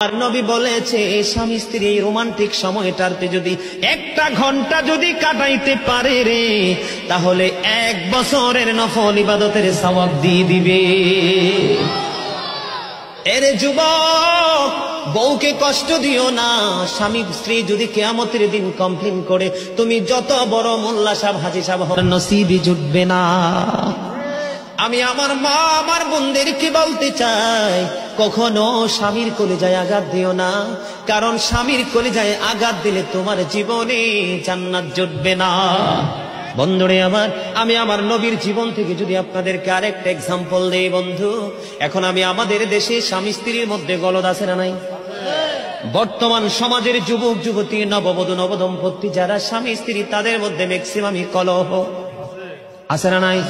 আর নবী বলেছে স্বামী স্ত্রী এই রোমান্টিক সময়টাতে যদি একটা ঘন্টা যদি কাটাইতে পারে রে, তাহলে 1 বছরের নফল ইবাদতের সওয়াব দিয়ে দিবে। এরে যুবক, বউকে কষ্ট দিও না। স্বামী স্ত্রী যদি কিয়ামতের দিন কমপ্লেইন করে, তুমি যত বড় মোল্লা সাহেব হাজী সাহেব হন, নসিবই জুটবে না। আমি আমার মা আমার বোনদেরকে বলতে চাই, কখনো স্বামীর কলিজায় আঘাত দিও না, কারণ স্বামীর কলিজায় আঘাত দিলে তোমার জীবনে জান্নাত জুটবে না। বন্ধুরে আমার, আমি আমার নবীর জীবন থেকে যদি আপনাদেরকে আরেকটা এক্সাম্পল দেই বন্ধু, এখন আমি আমাদের দেশে স্বামী স্ত্রীর মধ্যে গলদ আছে না নাই? বর্তমান সমাজের যুবক যুবতী, নববধূ নবদম্পতি যারা স্বামী স্ত্রী, তাদের মধ্যে ম্যাক্সিমামই কলহ আছে না নাই?